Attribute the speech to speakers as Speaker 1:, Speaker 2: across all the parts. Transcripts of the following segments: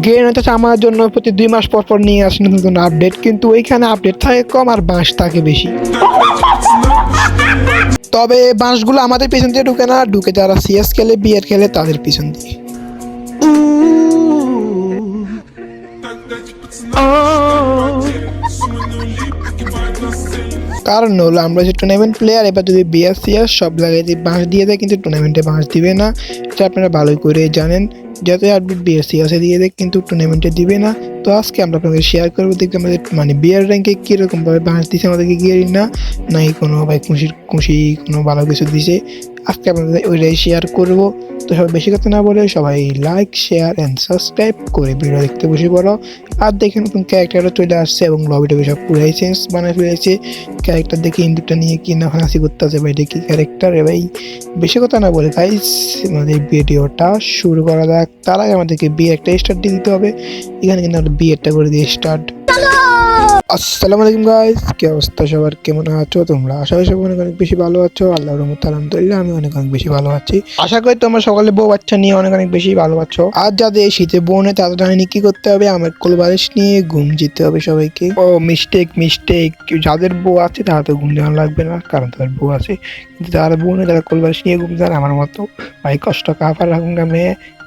Speaker 1: Game হচ্ছে আমার জন্য প্রতি 2 মাস পর পর নিয়ে আসে নতুন নতুন আপডেট, কিন্তু ওইখানে আপডেট থাকে কম আর বাঁশ থাকে বেশি। তবে বাঁশগুলো আমাদের পিছন দিয়ে ঢুকে না, ঢুকে যারা সিএস খেলে বিএর খেলে তাদের পিছন দিয়ে। কারণ হলো আমরা যে টুর্নামেন্ট প্লেয়ার, এবার যদি বিএসসিএস সব জায়গায় যদি বাঁশ দিয়ে দেয় কিন্তু টুর্নামেন্টে বাঁশ দিবে না, এটা আপনারা ভালোই করে জানেন। যতই আপডেট বিএসসিএসে দিয়ে দেয় কিন্তু টুর্নামেন্টে দিবে না। তো আজকে আমরা আপনাদের শেয়ার করবো, দেখতে আমাদের মানে বিয়ার র্যাঙ্কে কীরকমভাবে বাঁশ দিছে আমাদেরকে গিয়ে না নাই কোনো ভাই খুশি কোনো ভালো কিছু দিছে, আজকে আপনাদের ওইটাই শেয়ার করবো। তো সবাই বেশি কথা না বলে সবাই লাইক শেয়ার অ্যান্ড সাবস্ক্রাইব করে ভিডিও দেখতে বসে পড়ো। আর দেখে নতুন ক্যারেক্টারও চলে আসছে এবং লবিটা সব পুরাই চেঞ্জ বানায় ফেলেছে। ক্যারেক্টার দেখে ইন্দুকটা নিয়ে কি না হাসি করতে আছে ভাই, এটা কি ক্যারেক্টার রে ভাই। বেশি কথা না বলে গাইস আমাদের ভিডিওটা শুরু করা যাক। তার আগে আমাদেরকে বিয়ে একটা স্টার্ট দিয়ে দিতে হবে। এখানে কিন্তু আমরা বিয়েটা করে দিয়ে স্টার্ট। আসসালামু আলাইকুম গাইস, কি অবস্থা সবার, কেমন আছো তোমরা? আশা করি সবাই অনেক অনেক বেশি ভালো আছো। আল্লাহর রহমতে আলহামদুলিল্লাহ আমি অনেক অনেক বেশি ভালো আছি। আশা করি তোমরা সকালে বউ বাচ্চা নিয়ে অনেক অনেক বেশি ভালো আছো। আর যাদের শীতে বউ নেই তাদের জানি কি করতে হবে, আমার কোলবালিশ নিয়ে ঘুম যেতে হবে সবাইকে। ও মিস্টেক মিস্টেক, যাদের বউ আছে তারা তো ঘুম দেওয়া লাগবে না, কারণ তাদের বউ আছে। কিন্তু যারা বউ নেই তারা কোলবালিশ নিয়ে ঘুম দেন আমার মতো। ভাই কষ্ট কাপার রাখুঙ্গা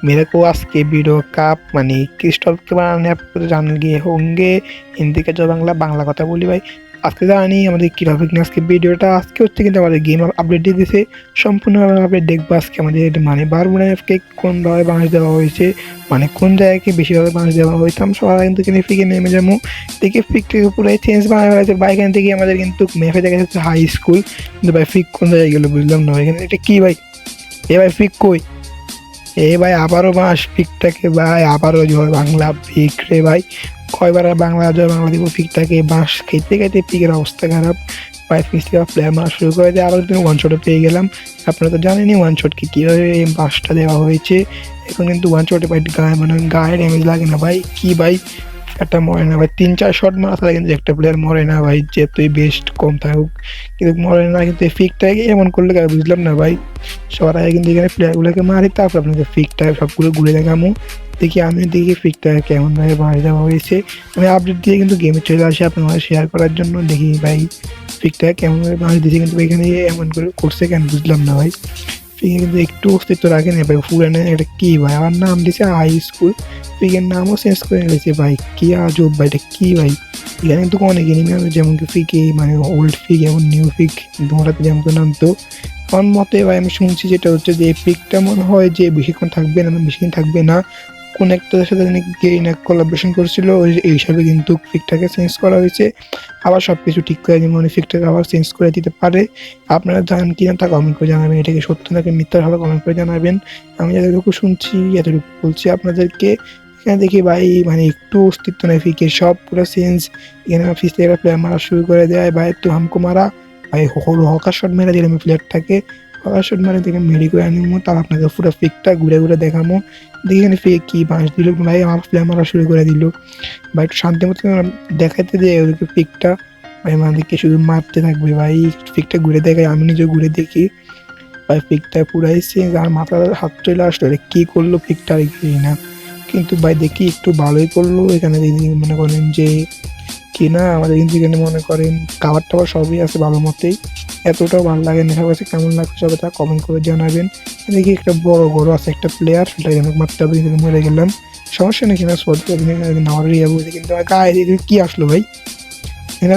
Speaker 1: मेरे को आज के वीडियो का মানে ক্রিস্টাল के बनाने आप जान गए होंगे। হিন্দি কে বাংলা বাংলা কথা বলি ভাই। আজকে জানি আমাদের কি টপিক নিয়ে আজকে ভিডিওটা আজকে হচ্ছে কিন্তু আমাদের গেম আপডেট দিয়ে দিয়েছে সম্পূর্ণভাবে আপডেট দেখবো আজকে আমাদের মানে বারমুনাকে কোনভাবে বাঁশ দেওয়া হয়েছে, মানে কোন জায়গায় বেশিভাবে বাঁশ দেওয়া হয়েছে। আমরা সবাই কিন্তু এখানে ফিকে নেমে যাবো, দেখি ফিকটাকে পুরো চেঞ্জ বানানো হয়েছে। বা এখান থেকে আমাদের কিন্তু ম্যাপে দেখা যাচ্ছে হাই স্কুল, কিন্তু ভাই ফিক কোন জায়গায় গেলো বুঝলাম না। এখানে এটা কি ভাই, এ ভাই ফিক কই? এ ভাই আবারও বাঁশ ফিকটাকে ভাই, আবারও জয় বাংলা ফিক রে ভাই। কয়বার আর বাংলা জয় বাংলা দিব ফিকটাকে, বাঁশ খেতে খেতে পিকের অবস্থা খারাপ। ভাই পিস থেকে প্লেয়ার মারা শুরু করে দিয়ে আবার কিন্তু ওয়ান শটে পেয়ে গেলাম। আপনারা তো জানেনই ওয়ান শটকে কীভাবে বাঁশটা দেওয়া হয়েছে। এখন কিন্তু ওয়ান শটে ভাই গায়ে মানে গায়ে ড্যামেজ লাগে না ভাই। কি ভাই একটা মরে না ভাই, 3-4 শট মারা থাকে কিন্তু একটা প্লেয়ার মরে না ভাই, যেতই বেস্ট কম থাকুক কিন্তু মরে না। কিন্তু এই ফিকটাকে এমন করলে বুঝলাম না ভাই। সবার আগে কিন্তু এখানে প্লেয়ারগুলোকে মারি, তারপর আপনাদের ফিকটা সবগুলো ঘুরে দেখামো। দেখি আমি দেখি ফিকটা কেমনভাবে বাড়ি দেওয়া হয়েছে। আমি আপডেট দিয়ে কিন্তু গেমে চলে আসি আপনাদের শেয়ার করার জন্য। দেখি ভাই ফিকটা কেমনভাবে বাড়ি দিয়েছে, কিন্তু এখানে এমন করে করছে কেন বুঝলাম না ভাই। ফিকে কিন্তু একটু অস্তিত্ব রাখে না ভাই, পুরানো এটা কি ভাই, আমার নাম দিয়েছে হাই স্কুল, ফিকের নামও চেঞ্জ করে নিয়েছে ভাই। কি আজব ভাই, এটা কি ভাই। এখানে কিন্তু অনেক এনিমি আছে যেমন কি ফিকে মানে ওল্ড ফিক এবং নিউ ফিক দুটাতে যেমন নাম। তো আমার মতে ভাই আমি শুনছি যেটা হচ্ছে যে এই ফিকটা মনে হয় যে বেশিক্ষণ থাকবে না, বেশিক্ষণ থাকবে না। কোন একটার সাথে গেইনা কোলাবোরেশন করছিল এই হিসাবে কিন্তু ফিকটাকে চেঞ্জ করা হয়েছে। আবার সব কিছু ঠিক করে দিয়ে মনে ফিকটাকে আবার চেঞ্জ করে দিতে পারে। আপনারা জানেন কি না তা কমেন্ট করে জানাবেন, এটাকে সত্য নাকি মিথ্যা ভাবে কমেন্ট করে জানাবেন। আমি যতটুকু শুনছি এতটুকু বলছি আপনাদেরকে। এখানে দেখি ভাই মানে একটু অস্তিত্ব নেই ফিকের, সব পুরো চেঞ্জ। এখানে অফিস থেকে প্লেয়ার মারা শুরু করে দেয় ভাই, তো হামকো মারা ভাই হকার শট মেরে দিলাম প্লেয়ারটাকে। হকার শট মারে দেখে মেরি করে আনিমো, তার আপনাকে পুরো ফিকটা ঘুরে ঘুরে দেখামো। দেখি এখানে ফিক কি বাঁশ দিল ভাই, আমার প্লেয়ার মারা শুরু করে দিল ভাই। একটু শান্তি মতো দেখাইতে দিয়ে ওদেরকে ফিকটা ভাই আমাদেরকে শুধু মারতে থাকবে ভাই। ফিকটা ঘুরে দেখাই, আমি নিজে ঘুরে দেখি ভাই ফিকটা পুরাইছে। আর মাথার হাত চলে আসলো, এটা কি করলো ফিকটা রেখে না, কিন্তু ভাই দেখি একটু ভালোই করলো। এখানে মনে করেন যে কি না আমাদের কিন্তু এখানে মনে করেন খাবার টাবার সবই আছে ভালো মতেই। এতটাও ভালো লাগে না, সবার কাছে কেমন লাগছে সবাই তা কমেন্ট করে জানাবেন। দেখি একটা বড় গরু আছে একটা প্লেয়ার, সেটা মারতে হবে, মরে গেলাম সমস্যা নেই কিনা সর্দি নেওয়ার ইয়ে বুঝে। কিন্তু গায়ে কি আসলো ভাই, এখানে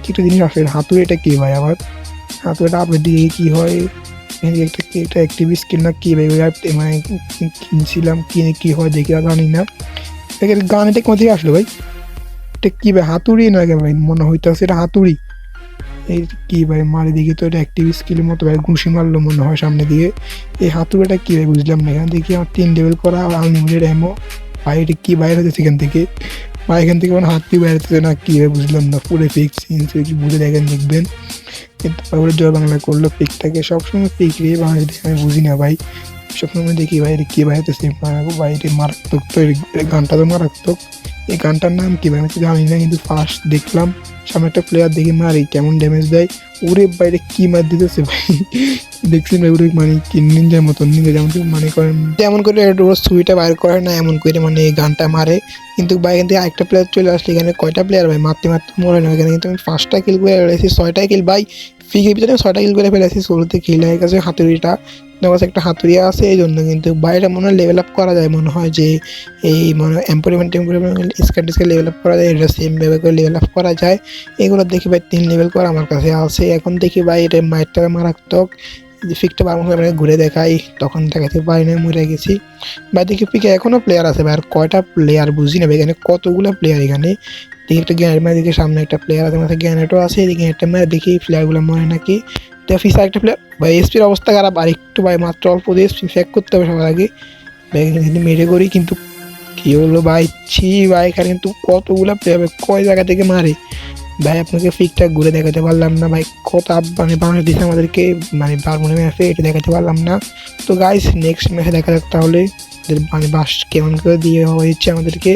Speaker 1: একটা জিনিস আসলে হাতুড়ি, এটা কি ভাই আবার হাতুড়িটা আপডেট দিয়ে কি হয়। একটা অ্যাক্টিভ স্কিল না কি ভাই, মানে কিনছিলাম কিনে কি হয় দেখি জানি না। গান এটা কোথা থেকে আসলো ভাই, এটা কি ভাই হাতুড়ি না ভাই, মনে হইতেছে এটা হাতুড়ি। এই কি ভাই মারি দেখি তো, এটা অ্যাক্টিভ স্কিলের মতো ভাই ঘুষি মারলো মনে হয় সামনে দিয়ে। এই হাতুড়িটা কি ভাই বুঝলাম না। এখান থেকে আমার 3 লেভেল করা আনলিমিটেড এমো ভাই, এটা কি বাইরে হতেছে এখান থেকে বা এখান থেকে মানে হাত দিয়ে বাইরে না কি ভাই বুঝলাম না। পুরো ফিক্স বুঝে দেখেন দেখবেন। কিন্তু ওরা জয় বাংলা করলো ফিকটাকে, সবসময় ফিক রে বাংলা আমি বুঝি না ভাই। সবসময় দেখি ভাই এটা কি বাইরেতেছে ভাই, এটা মারাত্মক। তো গানটা তো মারাত্মক। এই গানটার নাম কি ভাই আমি তো জানি না, কিন্তু ফার্স্ট দেখলাম সামনে একটা প্লেয়ার দেখি মারি কেমন ড্যামেজ দেয়। ওরে বাইরে কি মার দিতেছে ভাই, দেখছি ভাই ওরে মানে কি নিনজার মতন, নিনজা যেমন মানে করেন তেমন করে ওর সুইটা বাইর করে না, এমন করে মানে এই গানটা মারে। কিন্তু ভাই এখান থেকে আরেকটা প্লেয়ার চলে আসলে এখানে কয়টা প্লেয়ার ভাই মারতে মারতে মরে না, এখানে কিন্তু আমি 5টা কিল করে ফেলেছি, 6টা কিল ভাই ফিকের ভিতরে 6টা কিল করে ফেলেছি। শুরুতে কিল হয়ে গেছে হাতুড়িটা, আমার কাছে একটা হাতুড়িয়া আছে এই জন্য, কিন্তু বাইরে মনে হয় লেভেল আপ করা যায়, মনে হয় যে এই মানে এম্পোরিমেন্ট স্কেল লেভেল আপ করা যায়, এটা সেম ভাবে করে লেভেল আপ করা যায়। এগুলো দেখি ভাই 3 লেভেল করে আমার কাছে আছে। এখন দেখি ভাই এটা মাইটটা মারাত্মক, ফিকটা বারবার আপনাকে ঘুরে দেখাই, তখন দেখাতে পারি না, মরে গেছি ভাই। দেখি পিকে এখনো প্লেয়ার আছে ভাই, আর কয়টা প্লেয়ার বুঝি না ভাই, এখানে কতগুলো প্লেয়ার। এখানে দেখি একটা গ্যানেট মারে, দেখি সামনে একটা প্লেয়ার আছে, মাথায় গ্যানেটও আছে, এদিকে একটা মারে দেখি প্লেয়ারগুলো মরে নাকি। ফিস একটা প্লেয়ার ভাই, এসপির অবস্থা খারাপ, আর একটু ভাই মাত্র অল্প দিয়ে এসপি ফেক করতে হবে সবার আগে ভাই, কিন্তু মেরে করি। কিন্তু কি হলো ভাই, ছি ভাই এখানে কিন্তু কতগুলো প্লেয়ার কয় জায়গা থেকে মারে ভাই, আপনাকে ফিকটা ঘুরে দেখাতে পারলাম না ভাই, কত মানে বাংলাদেশ আমাদেরকে মানে বারমুনে ম্যাচে এটা দেখাতে পারলাম না। তো গাইস নেক্সট ম্যাচে দেখা যাক তাহলে মানে বাস কেমন করে দিয়ে হয়েছে আমাদেরকে।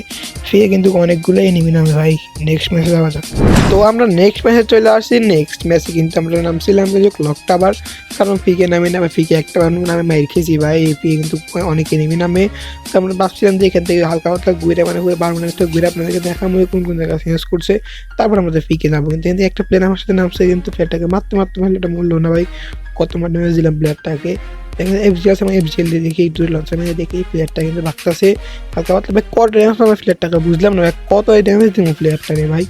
Speaker 1: ফিরে কিন্তু অনেকগুলো এনিমি নামে ভাই, নেক্সট ম্যাচে যাওয়া যাক। তো আমরা নেক্সট ম্যাচে চলে আসছি। নেক্সট ম্যাচে কিন্তু আমরা নামছিলাম যে ক্লক টাওয়ার, কারণ ফিকে নামে না, ফিকে একটা নামে মাইর খেয়েছি ভাই, ফিকে কিন্তু অনেক এনিমি নামে। তো আমরা ভাবছিলাম যে এখান থেকে হালকা হালকা ঘুরে মানে ঘুরে 12 মিনিট ঘুরে আপনাদেরকে দেখাবো কোন কোন জায়গা চেঞ্জ করছে, তারপর আমাদের ফিকে নামবো। কিন্তু এখান থেকে একটা প্লেয়ার আমার সাথে নামছে, কিন্তু প্লেয়ারটাকে মারতে মারতে ভালো এটা মূল্য না ভাই, কত মার ড্যামেজ দিলাম প্লেয়ারটাকে। এখানে এফজি আছে, আমি এফজিএল দিয়ে দেখি একটু লঞ্চার মেরে দেখি প্লেয়ারটা কিন্তু ভাগতেছে হালকা পাতলা ভাই, কত ড্যামেজ আমার প্লেয়ারটাকে বুঝলাম না ভাই, কত ড্যামেজ দিব প্লেয়ারটাকে ভাই।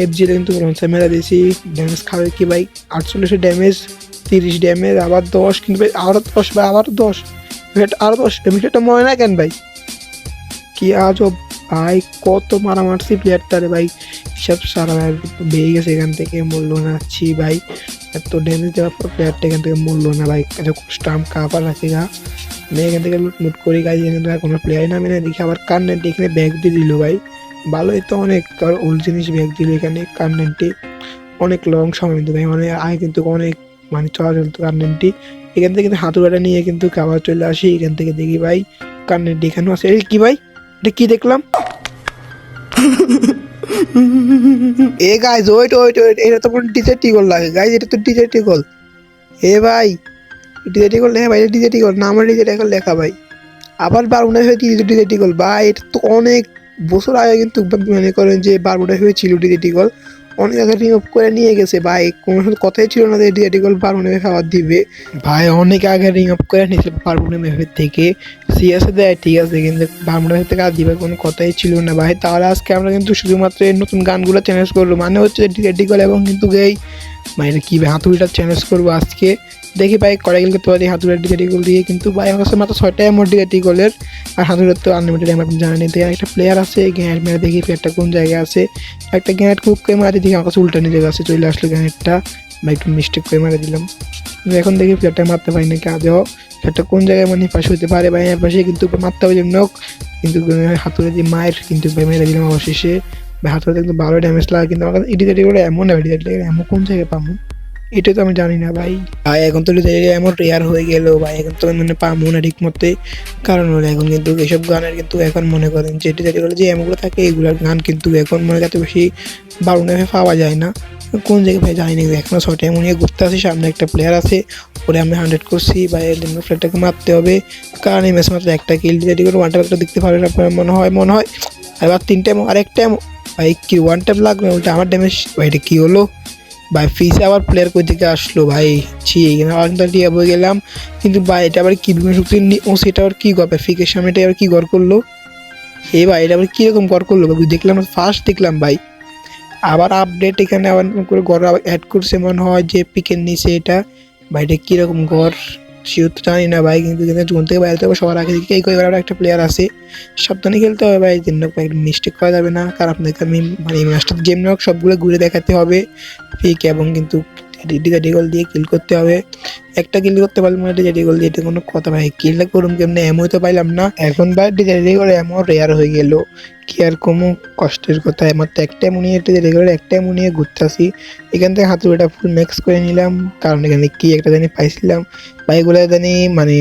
Speaker 1: এফজিএল কিন্তু লঞ্চার মেরে দিয়েছি, ড্যামেজ খাবে কি ভাই, 48 ড্যামেজ, 30 ড্যামেজ, আবার 10, কিন্তু ভাই আরও 10 ভাই, আবারও 10, আরও 10 ড্যামেজটা মনে না কেন ভাই, কি আজব ভাই, কত মারা মারছি প্লেয়ারটারে ভাই, হিসাব সারা ভাই বেরিয়ে গেছে এখান থেকে, মূল্য নাচ্ছি ভাই, এত ড্যামেজ দেওয়ার পর প্লেয়ারটা এখান থেকে মূল্য না ভাই, এত কষ্ট আম কাপড় রাখি গা, আমি এখান থেকে লুট করি গাই, এখান থেকে কোনো প্লেয়ার নামে না দেখি, আবার কার্নেট এখানে ব্যাগ দিয়ে দিল ভাই, ভালোই তো অনেক, তোর ওল্ড জিনিস ব্যাগ দিল এখানে কার্নেটটি, অনেক লং সময় কিন্তু ভাই, মানে আগে কিন্তু অনেক মানে চলা চলতো কার্নেটটি। এখান থেকে কিন্তু হাতুড়াটা নিয়ে কিন্তু আবার চলে আসি, এখান থেকে দেখি ভাই কার্নেট এখানেও আছে, এই কি ভাই এটা কি দেখলাম, এ গাইজ ওয়েট ওয়েট ওয়েট, এটা তো কোনো ডিজে টিগল লাগে গাইজ, এটা তো ডিজে টিগল, এ ভাই ডিজে টিগল লেখা ভাই, ডিজে টিগল না, আমার ডিজে টিগল লেখা ভাই, আবার বারমুডা হয়ে ডিজে টিগল ভাই, এটা তো অনেক বছর আগে কিন্তু মনে করেন যে বারমুডা হয়েছিল ডিজে টিগল, অনেক আগে রিমুভ করে নিয়ে গেছে ভাই, কোনো কথাই ছিল না যে ডিজে টিগল বারমুডা খাবার দিবে ভাই, অনেক আগে রিমুভ করে নিয়েছে বারমুডা ম্যাপের থেকে, সিএসএ দেয় ঠিক আছে, কিন্তু বারমুডা থেকে আর দিবার কোনো কথাই ছিল না ভাই। তাহলে আজকে আমরা কিন্তু শুধুমাত্র এই নতুন গানগুলো চ্যালেঞ্জ করবো, মানে হচ্ছে ডিজে টিগল এবং কিন্তু এই মানে কি হাতুড়িটা চ্যালেঞ্জ করবো আজকে, দেখি ভাই কড়াই গেল করতে পারি হাতুড়ির ডিজে টিগল দিয়ে, কিন্তু ভাই আমার কাছে মাত্র 6টা এমন ডিজে টিগলের, আর হাতুড়ির তো আনলিমিটেড এমন জানেন। তো একটা প্লেয়ার আছে গ্যানেট মেরে দেখি প্লেয়ারটা কোন জায়গায় আছে, একটা গ্যানেট কুক করে মারি দেখি আমার কাছে উল্টা নিজের কাছে চলে আসলো গ্যানেটটা ভাই, একটু মিস্টেক করে মারে দিলাম, কিন্তু এখন দেখি প্লেয়ারটা মারতে পারি নাকি আদেও, প্লেয়ারটা কোন জায়গায় মানে পাশে হতে পারে ভাই, এর পাশে কিন্তু মারতে হবে যেমন হোক, কিন্তু হাতুড়ে দিয়ে মায়ের কিন্তু ভাই মেরে দিলাম অবশেষে ভাই, হাতুড়ে কিন্তু ভালো ড্যামেজ লাগে, কিন্তু আমার কাছে ডিজে টিগল এমন না, ডিজে টিগল এমন কোন জায়গায় পাবো এটা তো আমি জানি না ভাই। ভাই এখন তো এমন রেয়ার হয়ে গেল ভাই, এখন তো মানে পাবো না ঠিক মতে, কারণ হলো এখন কিন্তু এসব গানের কিন্তু এখন মনে করেন যে যে এমনগুলো থাকে এগুলোর গান কিন্তু এখন মনে এত বেশি বারুণে পাওয়া যায় না, কোন জায়গায় ভাই জানি না, এখনো 6টা এমন নিয়ে ঘুরতে আসি, সামনে একটা প্লেয়ার আছে ওরে আমি 100 করছি ভাই, এর জন্য প্লেয়ারটাকে মারতে হবে, কারণ এই ম্যাচ মাত্র একটা কিল দিয়ে করে ওয়ান ট্যাপ একটা দেখতে পারেন আপনার, মনে হয় এবার 3টা আর একটা ভাই, কি ওয়ান ট্যাপ লাগবে ওটা আমার ড্যামেজ ভাই, এটা কি হলো ভাই, ফিসে আবার প্লেয়ার কই থেকে আসলো ভাই, ছি এখানে আবার টিয়া বয়ে গেলাম, কিন্তু ভাই এটা আবার কি শক্তি ও সেটা আবার কি গড় ফিকের সামনে এটা আবার কি গড় করলো, এই ভাই এটা আবার কীরকম গড় করলো ভাই, দেখলাম ফার্স্ট দেখলাম ভাই, আবার আপডেট এখানে আবার করে গড় অ্যাড করছে মনে হয় যে পিকের নিচে এটা ভাই, এটা কীরকম গড় সেও তো জানি না ভাই, কিন্তু জোন থেকে বাইরে হবে সবার আগে দিকে এই করে একটা প্লেয়ার আছে, সাবধানে খেলতে হবে ভাই, জন্য মিস্টেক করা যাবে না, কারণ আপনাকে আমি মানে মাস্টার গেম নক সবগুলো ঘুরে দেখাতে হবে পিক, এবং কিন্তু ডিজে টিগল দিয়ে কিল করতে হবে, একটা কিল করতে পারলাম না ডিজে টিগল দিয়ে, এটা কোনো কথা ভাই, কিলটা করুন কেমনে এমন তো পাইলাম না, এখন ভাই ডিজে টিগল এমন রেয়ার হয়ে গেল, কি আর কোনো কষ্টের কথা, আমার তো একটা এমন ডিজে টিগল একটা এমন নিয়ে ঘুরতেছি, এখান থেকে হাতুড়িটা ফুল ম্যাক্স করে নিলাম, কারণ এখানে কি একটা জানি পাইছিলাম ভাই, এগুলো জানি মানে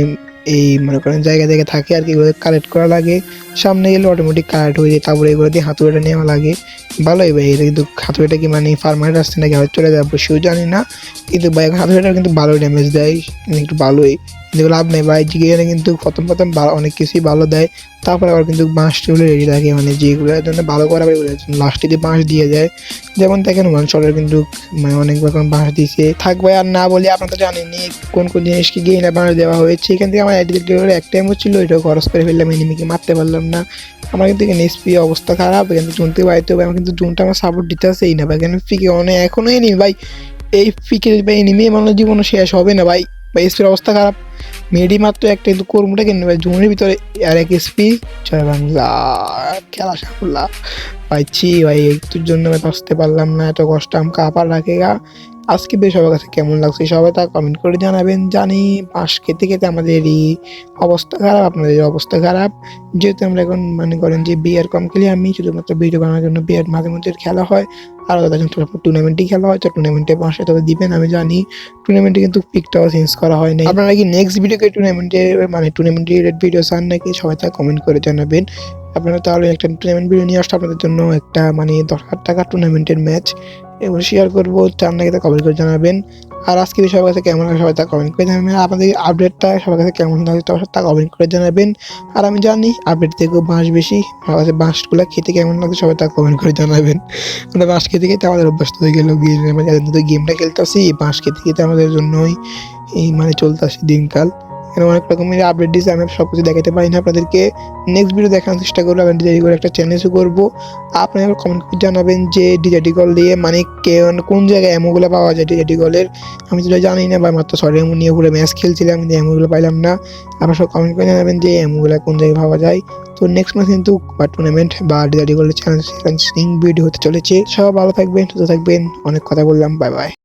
Speaker 1: এই মনে করেন জায়গায় জায়গায় থাকে আর কি, এগুলো কালেক্ট করা লাগে। সামনে গেলে অটোমেটিক কালেক্ট হয়ে যায়, তারপরে এগুলো দিয়ে হাতুড়িটা নেওয়া লাগে। ভালোই ভাই এটা, কিন্তু হাতুড়িটা কি মানে ফার্মার আসছে নাকি হয়তো চলে যাবে সেও জানি না, কিন্তু ভাই হাতুড়িটা কিন্তু ভালো ড্যামেজ দেয়, একটু ভালোই, কিন্তু লাভ নেই ভাই, জিগেনে কিন্তু প্রথম প্রথম অনেক কিছুই ভালো দেয়, তারপরে আবার কিন্তু বাঁশগুলো রেডি থাকে, মানে যেগুলোর জন্য ভালো করা হবে লাস্টে দিয়ে বাঁশ দিয়ে যায়। যেমন দেখেন ওয়ান শটের কিন্তু মানে অনেক রকম বাঁশ দিছে। থাক ভাই আর না বলি, আপনারা তো জানেনই কোন কোন জিনিসকে গিয়ে না বাঁশ দেওয়া হয়েছে। এখান থেকে আমার একটা এমও ছিল, এটাও খরচ করে ফেললাম, এনিমিকে মারতে পারলাম না। আমার কিন্তু এখানে এসপি অবস্থা খারাপ, এখান থেকে জুনতে পাইতে হবে, আমার কিন্তু জুনটা আমার সাপোর্ট দিতে আসেই না ভাই, এখানে ফিকে অনেক এখনো এনি ভাই, এই ফিকে ভাই এনিমি মানুষ জীবনে শেষ হবে না ভাই, ভাই এসপির অবস্থা খারাপ। মেডি মাত্র একটা, কিন্তু কর্মটা কেন ভাই জুনের ভিতরে আর এক এসপি, জয় বাংলা, খেলা সাফল্য পাইছি ভাই, একটুর জন্য আমি বাঁচতে পারলাম না, এত কষ্ট আমাকে আপার রাখেগা। আজকে বেশ সবার কাছে কেমন লাগছে সবাই তা কমেন্ট করে জানাবেন। জানি বাঁশ খেতে খেতে আমাদেরই অবস্থা খারাপ, আপনাদের অবস্থা খারাপ, যেহেতু আমরা এখন মনে করেন যে বিয়ার কম খেলি, আমি শুধুমাত্র ভিডিও বানানোর জন্য বিয়ার মাঝে মধ্যে খেলা হয়, আর তাদের টুর্নামেন্টই খেলা হয়, তো টুর্নামেন্টে বাঁশে তবে দিবেন আমি জানি। টুর্নামেন্টে কিন্তু পিকটাও চেঞ্জ করা হয় না। আপনারা কি নেক্সট ভিডিওকে টুর্নামেন্টের মানে টুর্নামেন্টের ভিডিও চান নাকি, সবাই তা কমেন্ট করে জানাবেন। আপনারা তাহলে একটা টুর্নামেন্ট ভিডিও নিয়ে আসলে আপনাদের জন্য একটা মানে 10,000 টাকা টুর্নামেন্টের ম্যাচ এবং শেয়ার করবো, চার নাকি তা কমেন্ট করে জানাবেন। আর আজকে সবার কাছে কেমন লাগে সবাই তা কমেন্ট করে জানাবেন, আপনাদের আপডেটটা সবার কাছে কেমন লাগে তা কমেন্ট করে জানাবেন। আর আমি জানি আপডেট থেকেও বাঁশ বেশি, আমার কাছে বাঁশগুলো খেতে কেমন লাগে সবাই তা কমেন্ট করে জানাবেন। আমরা বাঁশ খেতে খেতে আমাদের অভ্যস্ত হয়ে গেল, গেমটা খেলতেছি বাঁশ খেতে খেতে আমাদের জন্যই এই মানে চলতেছে দিনকাল। এখানে অনেক রকমের আপডেট দিয়েছে, আমি সব কিছু দেখাতে পারি না আপনাদেরকে, নেক্সট ভিডিও দেখানোর চেষ্টা করবো। আমি ডিজাইন করে একটা চ্যানেলও করবো, আপনারা কমেন্ট করে জানাবেন যে ডিজাইটি কল দিয়ে মানে কোন জায়গায় এমোগুলো পাওয়া যায় ডিজাইটি কলের, আমি তো জানি না বা মাত্র সরি এমো নিয়ে পুরো ম্যাচ খেলছিলাম কিন্তু এমোগুলো পাইলাম না। আপনারা সব কমেন্ট করে জানাবেন যে এমোগুলো কোন জায়গায় পাওয়া যায়। তো নেক্সট ম্যাচ কিন্তু বা টুর্নামেন্ট বা ডিজাইটি কলের চ্যালেঞ্জিং ভিডিও হতে চলেছে। সবাই ভালো থাকবেন, সুস্থ থাকবেন, অনেক কথা বললাম, বাই বাই।